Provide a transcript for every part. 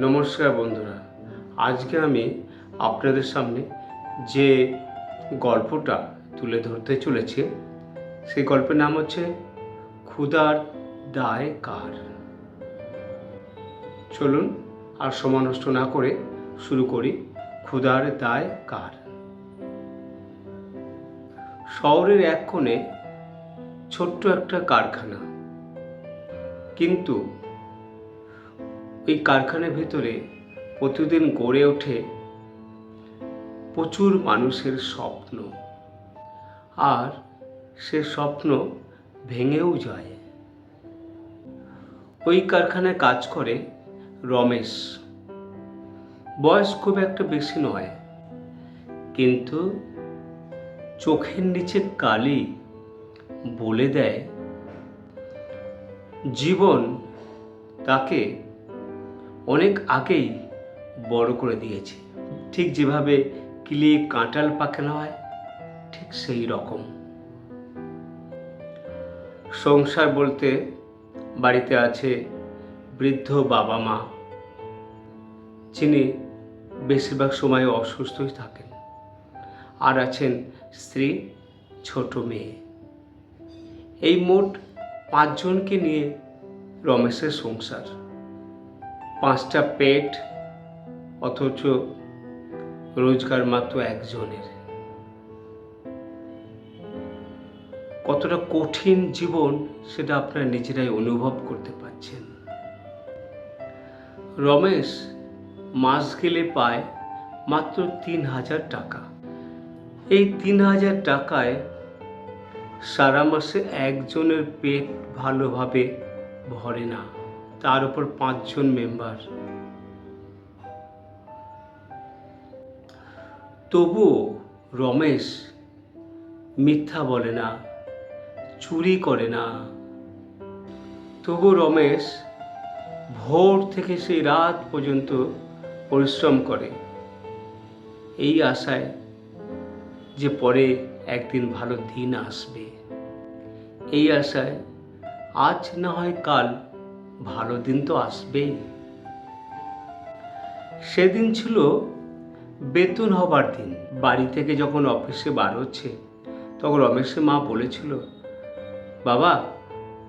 নমস্কার বন্ধুরা, আজকে আমি আপনাদের সামনে যে গল্পটা তুলে ধরতে চলেছি সেই গল্পের নাম হচ্ছে ক্ষুধার দায় কার। চলুন আর সময় নষ্ট না করে শুরু করি। ক্ষুধার দায় কার। শহরের এক কোণে ছোট্ট একটা কারখানা, কিন্তু এই কারখানার ভিতরে প্রতিদিন গড়ে ওঠে প্রচুর মানুষের স্বপ্ন, আর সে স্বপ্ন ভেঙেও যায়। ওই কারখানায় কাজ করে রমেশ। বয়স খুব একটা বেশি নয়, কিন্তু চোখের নিচে কালি বলে দেয় জীবন তাকে অনেক আগেই বড় করে দিয়েছে। ঠিক যেভাবে কিলে কাঁঠাল পাকানো হয়, ঠিক সেই রকম। সংসার বলতে বাড়িতে আছে বৃদ্ধ বাবা মা, যিনি বেশিরভাগ সময় অসুস্থই থাকেন, আর আছেন স্ত্রী, ছোট মেয়ে। এই মোট 5 জনকে নিয়ে রমেশের সংসার। 5টা পেট, অথচ রোজগার মাত্র একজনের। কতটা কঠিন জীবন সেটা আপনারা নিজেরাই অনুভব করতে পারছেন। রমেশ মাস গেলে পায় মাত্র 3000 টাকা। এই 3000 টাকায় সারা মাসে একজনের পেট ভালোভাবে ভরে না, তার উপর 5 জন মেম্বার। তবুও রমেশ মিথ্যা বলে না, চুরি করে না। তবু রমেশ ভোর থেকে সেই রাত পর্যন্ত পরিশ্রম করে, এই আশায় যে পরে একদিন ভালো দিন আসবে। এই আশায় আজ না হয় কাল ভালো দিন তো আসবেই। সেদিন ছিল বেতন হবার দিন। বাড়ি থেকে যখন অফিসে বার হচ্ছে, তখন রমেশের মা বলেছিল, বাবা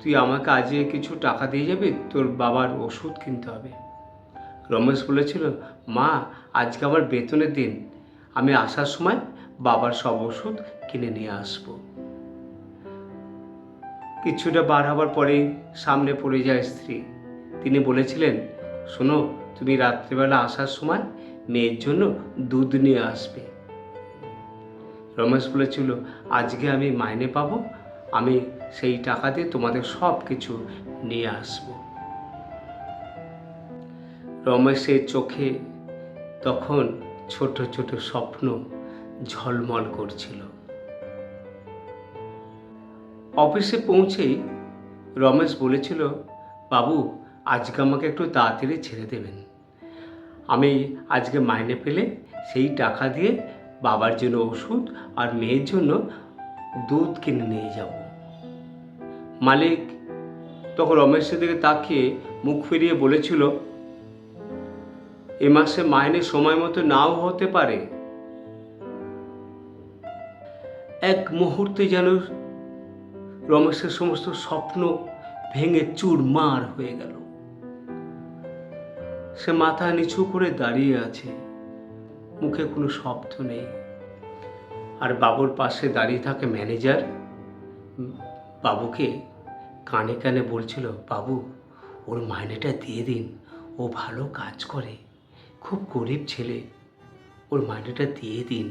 তুই আমাকে আজকে কিছু টাকা দিয়ে যাবি, তোর বাবার ওষুধ কিনতে হবে। রমেশ বলেছিল, মা আজকে আমার বেতনের দিন, আমি আসার সময় বাবার সব ওষুধ কিনে নিয়ে আসবো। কিছুটা বার হবার পরেই সামনে পড়ে যায় স্ত্রী। তিনি বলেছিলেন, শোনো, তুমি রাত্রিবেলা আসার সময় মেয়ের জন্য দুধ নিয়ে আসবে। রমেশ বলেছিল, আজকে আমি মাইনে পাবো, আমি সেই টাকা দিয়ে তোমাদের সব কিছু নিয়ে আসব। রমেশের চোখে তখন ছোট ছোট স্বপ্ন ঝলমল করছিল। অফিসে পৌঁছেই রমেশ বলেছিল, বাবু আজকে আমাকে একটু তাড়াতাড়ি ছেড়ে দেবেন, আমি আজকে মাইনে পেলে সেই টাকা দিয়ে বাবার জন্য ওষুধ আর মেয়ের জন্য দুধ কিনে নিয়ে যাব। মালিক তখন রমেশের দিকে তাকিয়ে মুখ ফিরিয়ে বলেছিল, এ মাসে মাইনে সময় মতো নাও হতে পারে। এক মুহূর্তে যেন রমেশের সমস্ত স্বপ্ন ভেঙে চুরমার হয়ে গেল। সে মাথা নিচু করে দাঁড়িয়ে আছে, মুখে কোনো শব্দ নেই। আর বাবুর পাশে দাঁড়িয়ে থাকে ম্যানেজার। বাবুকে কানে কানে বলছিল, বাবু ওর মাইনেটা দিয়ে দিন, ও ভালো কাজ করে, খুব গরিব ছেলে, ওর মাইনেটা দিয়ে দিন।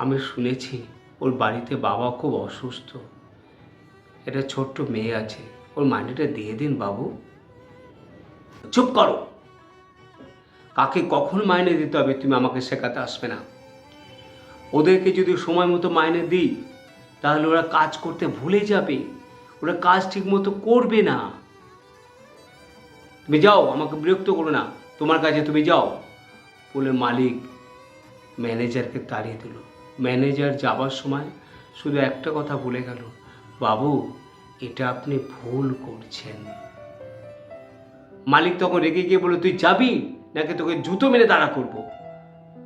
আমি শুনেছি ওর বাড়িতে বাবা খুব অসুস্থ, একটা ছোট্ট মেয়ে আছে, ওর মাইনেটা দিয়ে দিন বাবু। চুপ করো, কাকে কখন মাইনে দিতে হবে তুমি আমাকে শেখাতে আসবে না। ওদেরকে যদি সময় মতো মাইনে দিই, তাহলে ওরা কাজ করতে ভুলে যাবে, ওরা কাজ ঠিক মতো করবে না। তুমি যাও, আমাকে বিরক্ত করো না, তোমার কাছে তুমি যাও বলে মালিক ম্যানেজারকে তাড়িয়ে দিল। ম্যানেজার যাবার সময় শুধু একটা কথা বলে গেল, বাবু এটা আপনি ভুল করছেন। মালিক তখন রেগে গিয়ে বলল, তুই যাবি নাকি তোকে জুতো মেরে দাঁড়া করবো?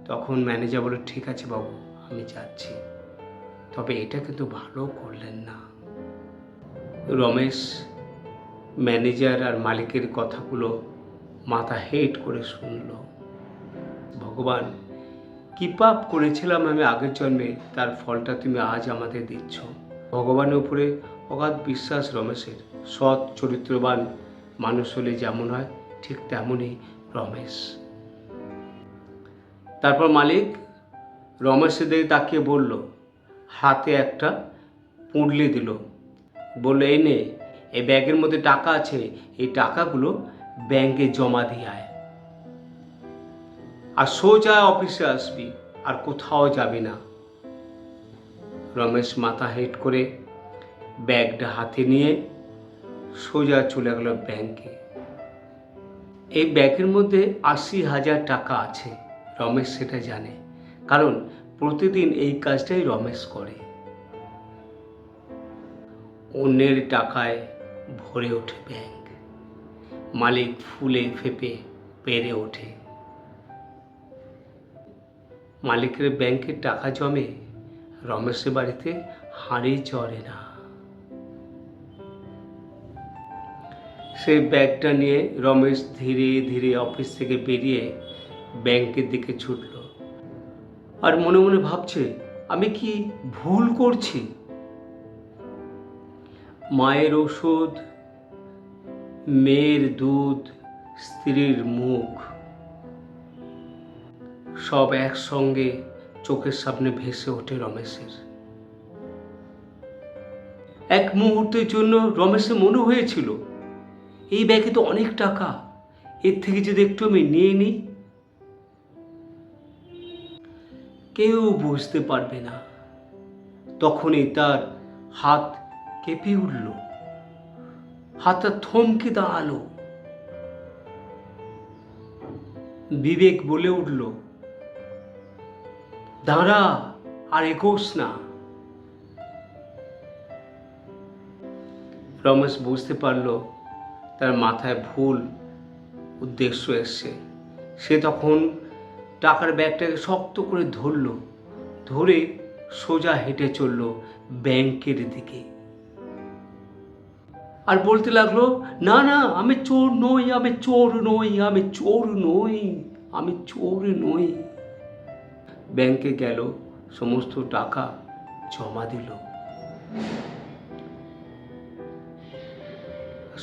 তখন ম্যানেজার বলল, ঠিক আছে বাবু, আমি যাচ্ছি, তবে এটা কিন্তু ভালো করলেন না। রমেশ ম্যানেজার আর মালিকের কথাগুলো মাথা হেট করে শুনল। ভগবান, কি পাপ করেছিলাম আমি আগের জন্মে, তার ফলটা তুমি আজ আমাদের দিচ্ছ। ভগবানের উপরে অগাধ বিশ্বাস রমেশের। সৎ চরিত্রবান মানুষ হলে যেমন হয় ঠিক তেমনই রমেশ। তারপর মালিক রমেশের দিকে তাকিয়ে বলল, হাতে একটা পুঁটলি দিল, বলল, এই নে, এই ব্যাগের মধ্যে টাকা আছে, এই টাকাগুলো ব্যাংকে জমা দিয়ে আয়, আর সোজা অফিসে আসবি, আর কোথাও যাবি না। রমেশ মাথা হেট করে ব্যাগটা হাতে নিয়ে সোজা চলে গেল ব্যাংকে। এই ব্যাগের মধ্যে 80,000 টাকা আছে। রমেশ সেটা জানে, কারণ প্রতিদিন এই কাজটাই রমেশ করে। অন্যের টাকায় ভরে ওঠে ব্যাংক। মালিক ফুলে ফেপে পেরে ওঠে। মালিকের ব্যাংকে টাকা জমে, রমেশের বাড়িতে হাঁড়ি চড়ে না। সেই ব্যাগটা নিয়ে রমেশ ধীরে ধীরে অফিস থেকে বেরিয়ে ব্যাংকের দিকে ছুটল। আর মনে মনে ভাবছে, আমি কি ভুল করছি? মায়ের ওষুধ, মেয়ের দুধ, স্ত্রীর মুখ, সব একসঙ্গে চোখের সামনে ভেসে ওঠে রমেশের। এক মুহূর্তের জন্য রমেশের মনে হয়েছিল, এই ব্যাগে তো অনেক টাকা, এর থেকে যদি একটু আমি নিয়ে নিই। কেউ বুঝতে পারবে না। তখনই তার হাত কেঁপে উঠল, হাতটা থমকে দাঁড়ালো। বিবেক বলে উঠল, দাঁড়া, আর এগোস না। রমেশ বুঝতে পারল তার মাথায় ভুল উদ্দেশ্য এসছে। সে তখন টাকার ব্যাগটাকে শক্ত করে ধরল, ধরে সোজা হেঁটে চলল ব্যাংকের দিকে। আর বলতে লাগলো, না না, আমি চোর নই, আমি চোর নই, আমি চোর নই, আমি চোর নই। ব্যাংকে গেল, সমস্ত টাকা জমা দিল।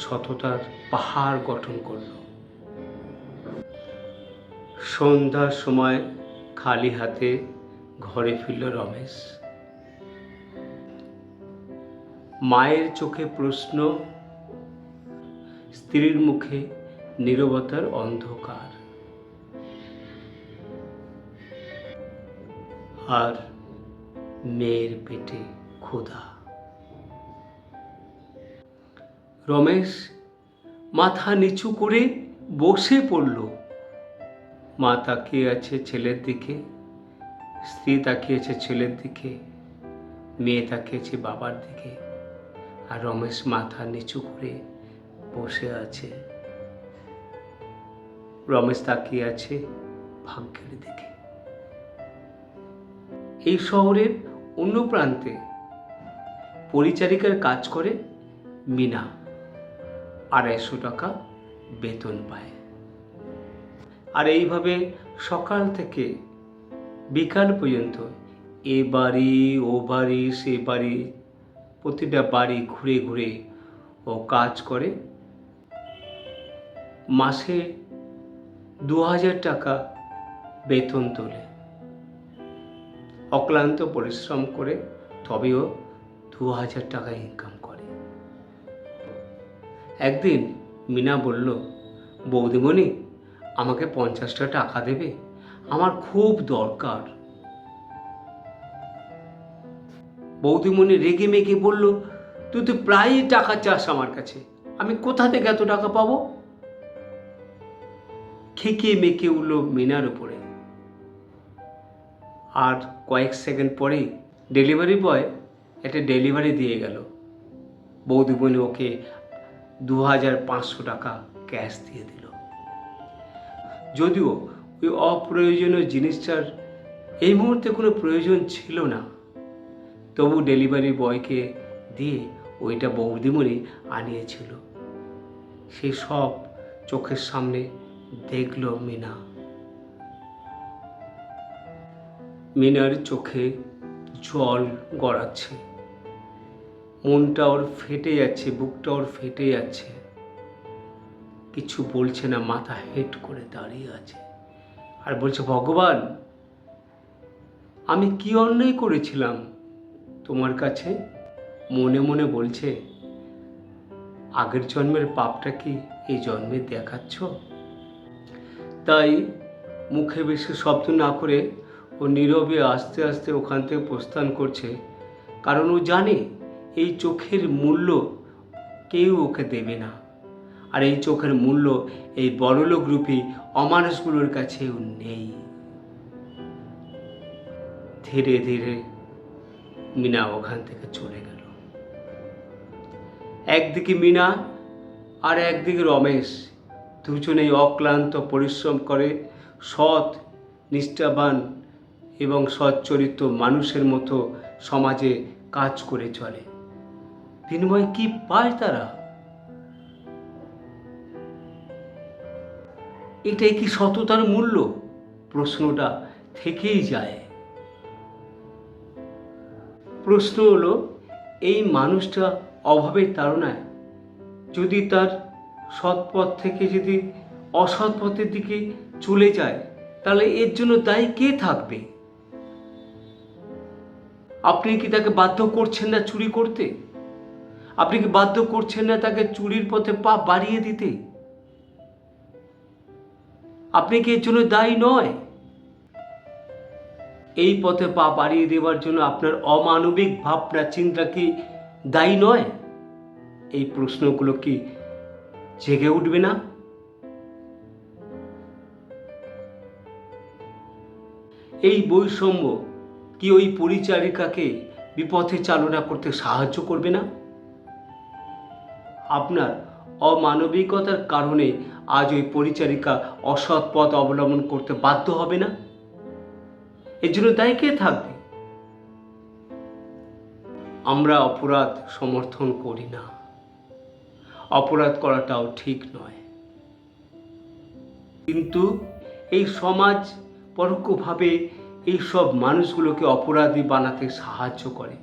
সততার পাহাড় গঠন করল। সন্ধ্যার সময় খালি হাতে ঘরে ফিরল রমেশ। মায়ের চোখে প্রশ্ন, স্ত্রীর মুখে নীরবতার অন্ধকার, আর মেয়ের পেটে ক্ষুধা। রমেশ মাথা নিচু করে বসে পড়ল। মা তাকিয়ে আছে ছেলের দিকে, স্ত্রী তাকিয়েছে ছেলের দিকে, মেয়ে তাকিয়েছে বাবার দিকে, আর রমেশ মাথা নিচু করে বসে আছে। রমেশ তাকিয়ে আছে ভাগ্যের দিকে। এই শহরের অন্য প্রান্তে পরিচারিকার কাজ করে মিনা, 250 টাকা বেতন পায়। আর এইভাবে সকাল থেকে বিকাল পর্যন্ত এ বাড়ি ও বাড়ি সে বাড়ি, প্রতিটা বাড়ি ঘুরে ঘুরে ও কাজ করে। মাসে 2000 টাকা বেতন তোলে। অক্লান্ত পরিশ্রম করে তবেও 2000 টাকা ইনকাম করে। একদিন মিনা বলল, বৌদিমণি, আমাকে 50টা টাকা দেবে, আমার খুব দরকার। বৌদিমণি রেগে মেগে বলল, তুই তো প্রায়ই টাকা চাস আমার কাছে, আমি কোথা থেকে এত টাকা পাবো? খেকে মেকে উঠল মিনার উপরে। আর কয়েক সেকেন্ড পরেই ডেলিভারি বয় একটা ডেলিভারি দিয়ে গেল। বৌদিমণি ওকে 2500 টাকা ক্যাশ দিয়ে দিল। যদিও ওই অপ্রয়োজনীয় জিনিসটার এই মুহূর্তে কোনো প্রয়োজন ছিল না, তবু ডেলিভারি বয়কে দিয়ে ওইটা বৌদিমণি আনিয়েছিল। সে সব চোখের সামনে দেখল মিনা। মিনার চোখে জল গড়াচ্ছে, মনটা ওর ফেটে যাচ্ছে, বুকটা ওর ফেটে যাচ্ছে। কিছু বলছে না, মাথা হেট করে দাঁড়িয়ে আছে আর বলছে, ভগবান, আমি কি অন্যায় করেছিলাম তোমার কাছে? মনে মনে বলছে, আগের জন্মের পাপটা কি এই জন্মে দেখাচ্ছ? তাই মুখে বেশি শব্দ না করে ও নীরবে আস্তে আস্তে ওখান থেকে প্রস্থান করছে, কারণ ও জানে এই চোখের মূল্য কেউ ওকে দেবে না, আর এই চোখের মূল্য এই বড়লোক রূপী অমানুষগুলোর কাছেও নেই। ধীরে ধীরে মিনা ওখান থেকে চলে গেল। একদিকে মিনা আর একদিকে রমেশ, দুজনেই অক্লান্ত পরিশ্রম করে সৎ, নিষ্ঠাবান এবং সচ্চরিত্র মানুষের মতো সমাজে কাজ করে চলে। বিনিময়ে কি পায় তারা? এটাই কি সততার মূল্য? প্রশ্নটা থেকেই যায়। প্রশ্ন হলো, এই মানুষটা অভাবের তাড়নায় যদি তার সৎ পথ থেকে যদি অসৎ পথের দিকে চলে যায়, তাহলে এর জন্য দায়ী কে থাকবে? আপনি কি তাকে বাধ্য করছেন না চুরি করতে? আপনি কি বাধ্য করছেন না তাকে চুরির পথে পা বাড়িয়ে দিতে? আপনি কি এর জন্য দায়ী নয়? এই পথে পা বাড়িয়ে দেওয়ার জন্য আপনার অমানবিক ভাবনা চিন্তা কি দায়ী নয়? এই প্রশ্নগুলো কি জেগে উঠবে না? এই বৈষম্য কি ওই পরিচারিকাকে বিপথে চালনা করতে সাহায্য করবে না? আপনার অমানবিকতার কারণে আজ ওই পরিচারিকা অসৎ পথ অবলম্বন করতে বাধ্য হবে না? এর জন্য দায়ী কে থাকবে? আমরা অপরাধ সমর্থন করি না, অপরাধ করাটাও ঠিক নয়, কিন্তু এই সমাজ পরোক্ষভাবে এই সব মানুষগুলোকে অপরাধী বানাতে সাহায্য করে।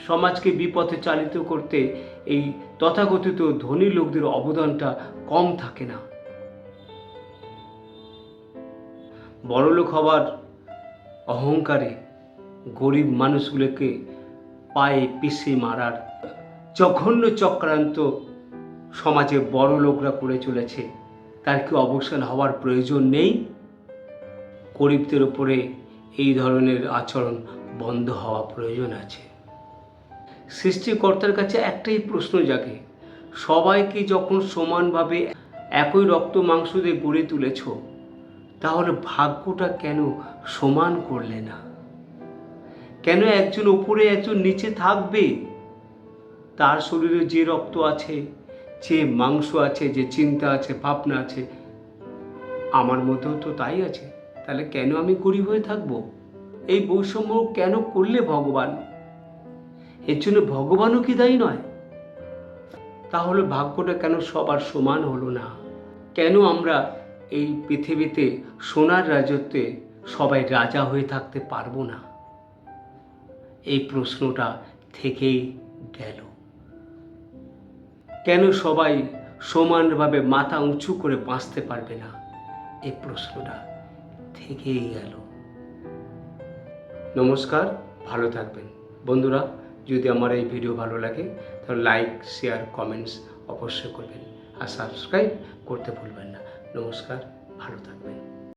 সমাজকে বিপথে চালিত করতে এই তথাকথিত ধনী লোকদের অবদানটা কম থাকে না। বড়লোক হওয়ার অহংকারে গরিব মানুষগুলোকে পায়ে পিষে মারার জঘন্য চক্রান্ত সমাজে বড় লোকরা করে চলেছে, তার কি অবসান হওয়ার প্রয়োজন নেই? গরিবদের উপরে এই ধরনের আচরণ বন্ধ হওয়া প্রয়োজন আছে। সৃষ্টিকর্তার কাছে একটাই প্রশ্ন জাগে, সবাইকে যখন সমানভাবে একই রক্ত মাংস দিয়ে গড়ে তুলেছ, তাহলে ভাগ্যটা কেন সমান করলে না? কেন একজন উপরে একজন নিচে থাকবে? তার শরীরে যে রক্ত আছে, যে মাংস আছে, যে চিন্তা আছে, ভাবনা আছে, আমার মধ্যেও তো তাই আছে। তাহলে কেন আমি গরিব হয়ে থাকবো? এই বৈষম্য কেন করলে ভগবান? এর জন্য ভগবানও কি দায়ী নয়? তাহলে ভাগ্যটা কেন সবার সমান হলো না? কেন আমরা এই পৃথিবীতে সোনার রাজত্বে সবাই রাজা হয়ে থাকতে পারবো না? এই প্রশ্নটা থেকেই গেল। কেন সবাই সমানভাবে মাথা উঁচু করে বাঁচতে পারবে না? এই প্রশ্নটা থেকেই গেল। নমস্কার, ভালো থাকবেন বন্ধুরা। যদি আমার এই ভিডিও ভালো লাগে তাহলে লাইক, শেয়ার, কমেন্টস অবশ্যই করবেন, আর সাবস্ক্রাইব করতে ভুলবেন না। নমস্কার, ভালো থাকবেন।